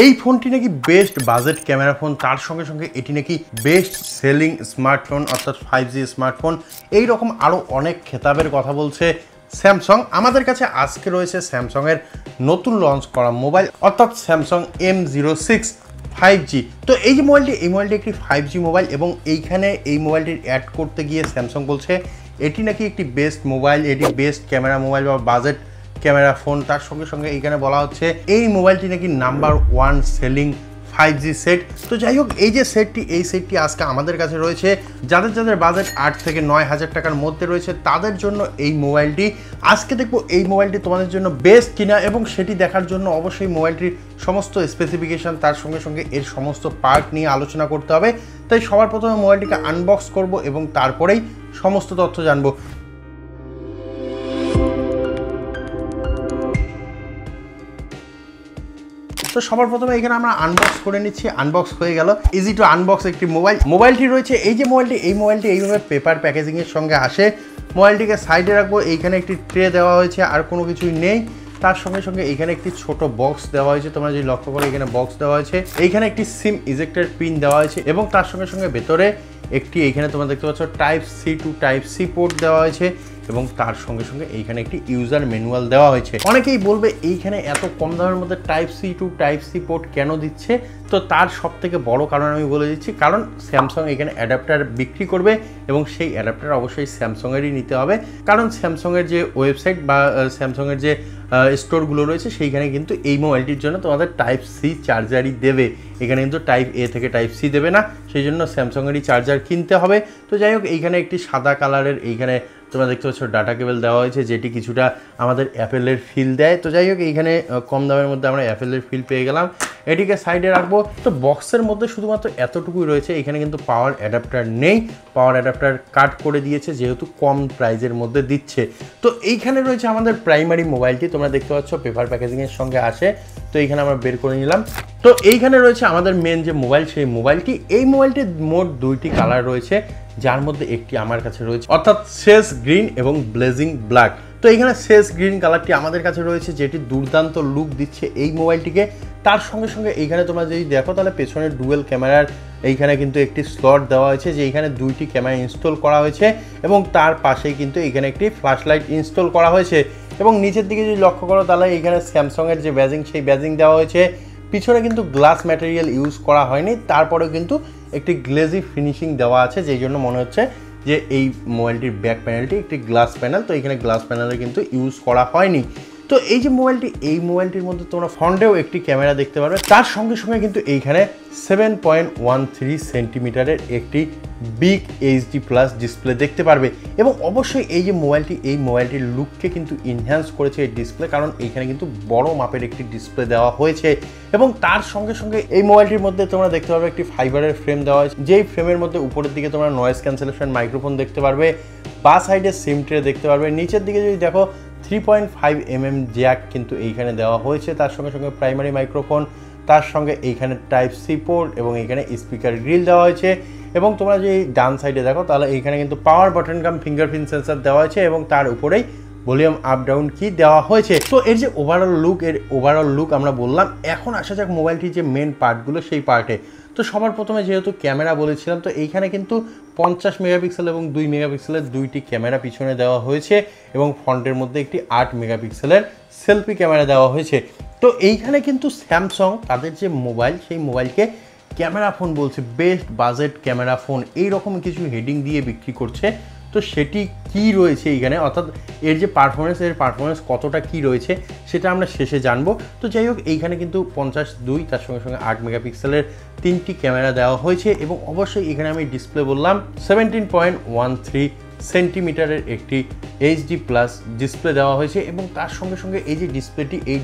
এই ফোনটি নাকি বেস্ট বাজেট ক্যামেরা ফোন, তার সঙ্গে সঙ্গে এটি নাকি বেস্ট সেলিং স্মার্টফোন অর্থাৎ 5G স্মার্টফোন, এই রকম আরও অনেক খেতাবের কথা বলছে স্যামসাং। আমাদের কাছে আজকে রয়েছে স্যামসাংয়ের নতুন লঞ্চ করা মোবাইল অর্থাৎ স্যামসাং M06 5G। তো এই যে মোবাইলটি একটি 5G মোবাইল এবং এইখানে এই মোবাইলটির অ্যাড করতে গিয়ে স্যামসাং বলছে এটি নাকি একটি বেস্ট মোবাইল, এটি বেস্ট ক্যামেরা মোবাইল বা বাজেট ক্যামেরা ফোন। তার সঙ্গে সঙ্গে এইখানে বলা হচ্ছে এই মোবাইলটি নাকি নাম্বার 1 সেলিং 5G সেট। তো যাই হোক, এই যে সেটটি আজকে আমাদের কাছে রয়েছে। যাদের বাজেট 8 থেকে 9 হাজার টাকার মধ্যে রয়েছে তাদের জন্য এই মোবাইলটি। আজকে দেখবো এই মোবাইলটি তোমাদের জন্য বেস্ট কিনা, এবং সেটি দেখার জন্য অবশ্যই মোবাইলটির সমস্ত স্পেসিফিকেশান তার সঙ্গে সঙ্গে এর সমস্ত পার্ট নিয়ে আলোচনা করতে হবে। তাই সবার প্রথমে মোবাইলটিকে আনবক্স করব এবং তারপরেই সমস্ত তথ্য জানবো। তো সবার প্রথমে এখানে আমরা আনবক্স করে নিচ্ছি। আনবক্স হয়ে গেল, ইজি টু আনবক্স একটি মোবাইলটি রয়েছে। এই যে মোবাইলটি এইভাবে পেপার প্যাকেজিংয়ের সঙ্গে আসে। মোবাইলটিকে সাইডে রাখবো, এইখানে একটি ট্রে দেওয়া হয়েছে, আর কোনো কিছুই নেই। তার সঙ্গে সঙ্গে এইখানে একটি ছোট বক্স দেওয়া হয়েছে, তোমরা যদি লক্ষ্য করো এখানে বক্স দেওয়া হয়েছে। এইখানে একটি সিম ইজেক্টর পিন দেওয়া হয়েছে এবং তার সঙ্গে সঙ্গে ভেতরে একটি এইখানে তোমরা দেখতে পাচ্ছ type C to type C port দেওয়া হয়েছে এবং তার সঙ্গে সঙ্গে এইখানে একটি ইউজার ম্যানুয়াল দেওয়া হয়েছে। অনেকেই বলবে এইখানে এত কম দামের মধ্যে type C to type C port কেন দিচ্ছে? তো তার সব থেকে বড় কারণ আমি বলে দিচ্ছি, কারণ স্যামসাং এখানে অ্যাডাপ্টার বিক্রি করবে এবং সেই অ্যাডাপ্টার অবশ্যই স্যামসাংয়েরই নিতে হবে, কারণ স্যামসাংয়ের যে ওয়েবসাইট বা স্যামসাংয়ের যে স্টোরগুলো রয়েছে সেইখানে কিন্তু এই মোবাইলটির জন্য তোমাদের টাইপ সি চার্জারই দেবে। এখানে কিন্তু টাইপ এ থেকে টাইপ সি দেবে না, সেই জন্য স্যামসাংয়েরই চার্জার কিনতে হবে। তো যাই হোক, এইখানে একটি সাদা কালারের এইখানে তোমরা দেখতে পাচ্ছ ডাটা কেবল দেওয়া হয়েছে, যেটি কিছুটা আমাদের অ্যাপেলের ফিল দেয়। তো যাই হোক, এইখানে কম দামের মধ্যে আমরা অ্যাপেলের ফিল পেয়ে গেলাম। এটিকে সাইডে রাখবো। তো বক্সের মধ্যে শুধুমাত্র এতটুকুই রয়েছে, এখানে কিন্তু পাওয়ার অ্যাডাপ্টার নেই। পাওয়ার অ্যাডাপ্টার কাট করে দিয়েছে যেহেতু কম প্রাইজের মধ্যে দিচ্ছে। তো এইখানে রয়েছে আমাদের প্রাইমারি মোবাইলটি, তোমরা দেখতে পাচ্ছ পেপার প্যাকেজিংয়ের সঙ্গে আসে। তো এইখানে আমরা বের করে নিলাম। তো এইখানে রয়েছে আমাদের মেন যে মোবাইল, সেই মোবাইলটি। এই মোবাইলটির মোট 2টি কালার রয়েছে, যার মধ্যে একটি আমার কাছে রয়েছে অর্থাৎ সেস গ্রিন এবং ব্লেজিং ব্ল্যাক। তো এইখানে সেস গ্রিন কালারটি আমাদের কাছে রয়েছে, যেটি দুর্দান্ত লুক দিচ্ছে এই মোবাইলটিকে। তার সঙ্গে সঙ্গে এইখানে তোমরা যদি দেখো তাহলে পেছনে ডুয়েল ক্যামেরার এইখানে কিন্তু একটি স্লট দেওয়া হয়েছে, যে এইখানে 2টি ক্যামেরা ইনস্টল করা হয়েছে এবং তার পাশেই কিন্তু এইখানে একটি ফ্ল্যাশ লাইট ইনস্টল করা হয়েছে। এবং নিচের দিকে যদি লক্ষ্য করো তাহলে এইখানে স্যামসাংয়ের যে ব্যাজিং, সেই ব্যাজিং দেওয়া হয়েছে। পিছনে কিন্তু গ্লাস ম্যাটেরিয়াল ইউজ করা হয়নি, তারপরেও কিন্তু একটি গ্লেজি ফিনিশিং দেওয়া আছে, যেই জন্য মনে হচ্ছে যে এই মোবাইলটির ব্যাক প্যানেলটি একটি গ্লাস প্যানেল। তো এখানে গ্লাস প্যানেলে কিন্তু ইউজ করা হয়নি। তো এই যে মোবাইলটির মধ্যে তোমরা ফ্রন্টেও একটি ক্যামেরা দেখতে পারবে, তার সঙ্গে সঙ্গে কিন্তু এইখানে 7.13 সেন্টিমিটারের একটি বিগ এইচডি প্লাস ডিসপ্লে দেখতে পারবে। এবং অবশ্যই এই যে মোবাইলটির লুককে কিন্তু ইনহ্যান্স করেছে এই ডিসপ্লে, কারণ এইখানে কিন্তু বড় মাপের একটি ডিসপ্লে দেওয়া হয়েছে। এবং তার সঙ্গে সঙ্গে এই মোবাইলটির মধ্যে তোমরা দেখতে পারবে একটি ফাইবারের ফ্রেম দেওয়া হয়েছে, যেই ফ্রেমের মধ্যে উপরের দিকে তোমরা নয়েজ ক্যান্সেলেশন মাইক্রোফোন দেখতে পারবে, বা সাইডে সিম ট্রে দেখতে পারবে। নিচের দিকে যদি দেখো 3.5mm জ্যাক কিন্তু এইখানে দেওয়া হয়েছে, তার সঙ্গে সঙ্গে প্রাইমারি মাইক্রোফোন, তার সঙ্গে এইখানে টাইপ সি পোর্ট এবং এইখানে স্পিকার গ্রিল দেওয়া হয়েছে। এবং তোমরা যদি ডান সাইডে দেখো তাহলে এইখানে কিন্তু পাওয়ার বাটন কাম ফিঙ্গারপ্রিন্ট সেন্সার দেওয়া হয়েছে এবং তার উপরেই ভলিউম আপ ডাউন কি দেওয়া হয়েছে। তো এর যে ওভারঅল লুক আমরা বললাম। এখন আসা যাক মোবাইলটির যে মেন পার্টগুলো, সেই পার্টে। তো সবার প্রথমে যেহেতু ক্যামেরা বলেছিলাম, তো এইখানে কিন্তু 50 মেগাপিক্সেল এবং 2 মেগাপিক্সেলের 2টি ক্যামেরা পিছনে দেওয়া হয়েছে এবং ফ্রন্টের মধ্যে একটি 8 মেগাপিক্সেলের সেলফি ক্যামেরা দেওয়া হয়েছে। তো এইখানে কিন্তু স্যামসাং তাদের যে মোবাইল, সেই মোবাইলকে ক্যামেরা ফোন বলছে, বেস্ট বাজেট ক্যামেরা ফোন, এইরকম কিছু হেডিং দিয়ে বিক্রি করছে। তো সেটি কি রয়েছে এইখানে, অর্থাৎ এর যে পারফরমেন্স কতটা কি রয়েছে সেটা আমরা শেষে জানবো। তো যাই হোক, এইখানে কিন্তু 52 তার সঙ্গে সঙ্গে 8 মেগাপিক্সেলের 3টি ক্যামেরা দেওয়া হয়েছে এবং অবশ্যই এখানে আমি ডিসপ্লে বললাম 17.13 সেন্টিমিটারের একটি এইচডি প্লাস ডিসপ্লে দেওয়া হয়েছে। এবং তার সঙ্গে সঙ্গে এই যে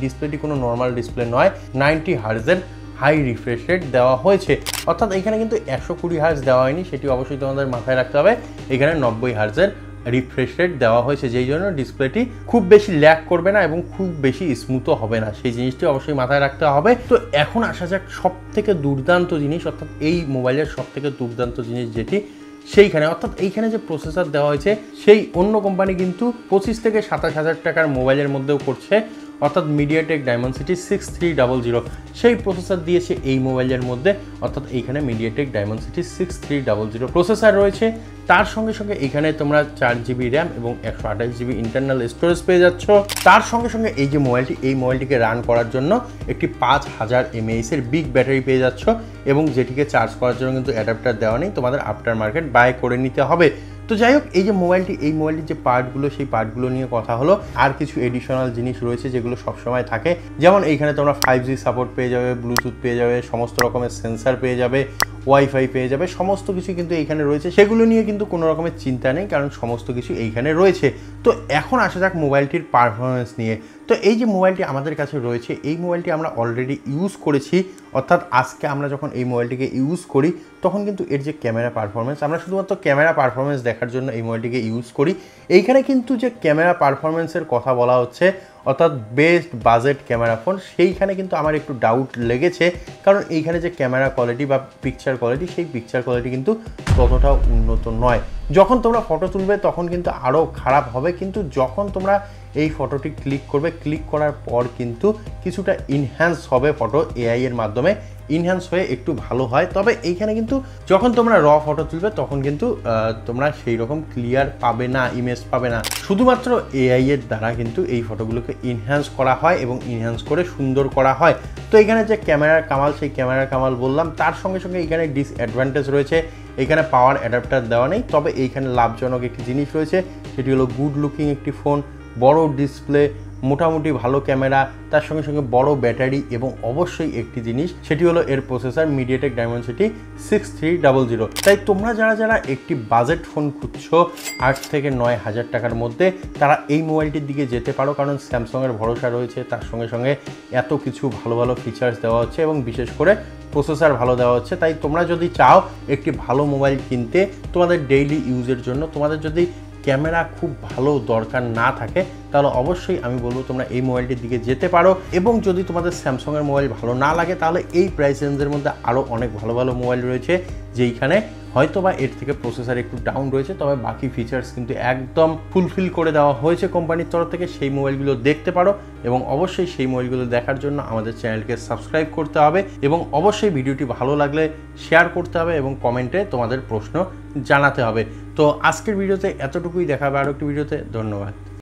ডিসপ্লেটি কোনো নর্মাল ডিসপ্লে নয়, 90 হার্জের হাই রিফ্রেশ রেট দেওয়া হয়েছে। অর্থাৎ এখানে কিন্তু 120 হার্জ দেওয়া হয়নি, সেটি অবশ্যই তোমাদের মাথায় রাখতে হবে। এখানে 90 হার্জের রিফ্রেশ রেট দেওয়া হয়েছে, যেই জন্য ডিসপ্লেটি খুব বেশি ল্যাগ করবে না এবং খুব বেশি স্মুথও হবে না, সেই জিনিসটি অবশ্যই মাথায় রাখতে হবে। তো এখন আসা যাক সব থেকে দুর্দান্ত জিনিস, অর্থাৎ এই মোবাইলের সব থেকে দুর্দান্ত জিনিস যেটি সেইখানে, অর্থাৎ এইখানে যে প্রসেসর দেওয়া হয়েছে, সেই অন্য কোম্পানি কিন্তু 25 থেকে 27 হাজার টাকার মোবাইলের মধ্যেও করছে অর্থাৎ মিডিয়াটেক ডায়মন্ডসিটি 6300 সেই প্রসেসর দিয়েছে এই মোবাইলের মধ্যে, অর্থাৎ এইখানে মিডিয়াটেক ডায়মন্ডসিটি 6300 প্রসেসর রয়েছে। তার সঙ্গে সঙ্গে এখানে তোমরা 4GB র্যাম এবং 128GB ইন্টারনাল স্টোরেজ পেয়ে যাচ্ছ। তার সঙ্গে সঙ্গে এই যে মোবাইলটি, এই মোবাইলটিকে রান করার জন্য একটি 5000 mAh এর বিগ ব্যাটারি পেয়ে যাচ্ছ এবং যেটিকে চার্জ করার জন্য কিন্তু অ্যাডাপ্টার দেওয়া নেই, তোমাদের আফটার মার্কেট বাই করে নিতে হবে। তো যাই হোক, এই যে মোবাইলটি, এই মোবাইলটির যে পার্টগুলো, সেই পার্টগুলো নিয়ে কথা হলো। আর কিছু এডিশনাল জিনিস রয়েছে যেগুলো সবসময় থাকে, যেমন এইখানে তোমরা 5G সাপোর্ট পেয়ে যাবে, ব্লুটুথ পেয়ে যাবে, সমস্ত রকমের সেন্সার পেয়ে যাবে, ওয়াইফাই পেয়ে যাবে, সমস্ত কিছু কিন্তু এইখানে রয়েছে। সেগুলো নিয়ে কিন্তু কোনো রকমের চিন্তা নেই, কারণ সমস্ত কিছু এইখানে রয়েছে। তো এখন আসা যাক মোবাইলটির পারফরমেন্স নিয়ে। তো এই যে মোবাইলটি আমাদের কাছে রয়েছে, এই মোবাইলটি আমরা অলরেডি ইউজ করেছি, অর্থাৎ আজকে আমরা যখন এই মোবাইলটিকে ইউজ করি তখন কিন্তু এর যে ক্যামেরা পারফরমেন্স, আমরা শুধুমাত্র ক্যামেরা পারফরমেন্স দেখার জন্য এই মোবাইলটিকে ইউজ করি। এইখানে কিন্তু যে ক্যামেরা পারফরমেন্সের কথা বলা হচ্ছে, অর্থাৎ বেস্ট বাজেট ক্যামেরা ফোন, সেইখানে কিন্তু আমার একটু ডাউট লেগেছে, কারণ এইখানে যে ক্যামেরা কোয়ালিটি বা পিকচার কোয়ালিটি, সেই পিকচার কোয়ালিটি কিন্তু ততটাও উন্নত নয়। যখন তোমরা ফটো তুলবে তখন কিন্তু আরও খারাপ হবে, কিন্তু যখন তোমরা এই ফটোটি ক্লিক করবে, ক্লিক করার পর কিন্তু কিছুটা ইনহ্যান্স হবে, ফটো এআই এর মাধ্যমে ইনহ্যান্স হয়ে একটু ভালো হয়। তবে এইখানে কিন্তু যখন তোমরা র ফটো তুলবে তখন কিন্তু তোমরা সেই রকম ক্লিয়ার পাবে না, ইমেজ পাবে না। শুধুমাত্র এআই এর দ্বারা কিন্তু এই ফটোগুলোকে ইনহ্যান্স করা হয় এবং ইনহ্যান্স করে সুন্দর করা হয়। তো এখানে যে ক্যামেরার কামাল, সেই ক্যামেরার কামাল বললাম। তার সঙ্গে সঙ্গে এখানে ডিসঅ্যাডভান্টেজ রয়েছে, এখানে পাওয়ার অ্যাডাপ্টার দেওয়া নেই। তবে এইখানে লাভজনক একটি জিনিস রয়েছে, সেটি হলো গুড লুকিং একটি ফোন, বড় ডিসপ্লে, মোটামুটি ভালো ক্যামেরা, তার সঙ্গে সঙ্গে বড় ব্যাটারি এবং অবশ্যই একটি জিনিস, সেটি হলো এর প্রসেসর মিডিয়াটেক ডায়মন্ডসিটি 6300। তাই তোমরা যারা যারা একটি বাজেট ফোন খুঁজছো 8 থেকে 9000 টাকার মধ্যে, তারা এই মোবাইলটির দিকে যেতে পারো, কারণ স্যামসাংয়ের ভরসা রয়েছে, তার সঙ্গে সঙ্গে এত কিছু ভালো ভালো ফিচার্স দেওয়া হচ্ছে এবং বিশেষ করে প্রসেসর ভালো দেওয়া হচ্ছে। তাই তোমরা যদি চাও একটি ভালো মোবাইল কিনতে তোমাদের ডেইলি ইউজের জন্য, তোমাদের যদি ক্যামেরা খুব ভালো দরকার না থাকে, তাহলে অবশ্যই আমি বলবো তোমরা এই মোবাইলটির দিকে যেতে পারো। এবং যদি তোমাদের স্যামসাংয়ের মোবাইল ভালো না লাগে, তাহলে এই প্রাইস রেঞ্জের মধ্যে আরও অনেক ভালো ভালো মোবাইল রয়েছে, যেইখানে হয়তো বা এর থেকে প্রসেসর একটু ডাউন রয়েছে, তবে বাকি ফিচার্স কিন্তু একদম ফুলফিল করে দেওয়া হয়েছে কোম্পানির তরফ থেকে। সেই মোবাইলগুলো দেখতে পারো এবং অবশ্যই সেই মোবাইলগুলো দেখার জন্য আমাদের চ্যানেলকে সাবস্ক্রাইব করতে হবে এবং অবশ্যই ভিডিওটি ভালো লাগলে শেয়ার করতে হবে এবং কমেন্টে তোমাদের প্রশ্ন জানাতে হবে। তো আজকের ভিডিওতে এতটুকুই, দেখা হবে আরও একটি ভিডিওতে। ধন্যবাদ।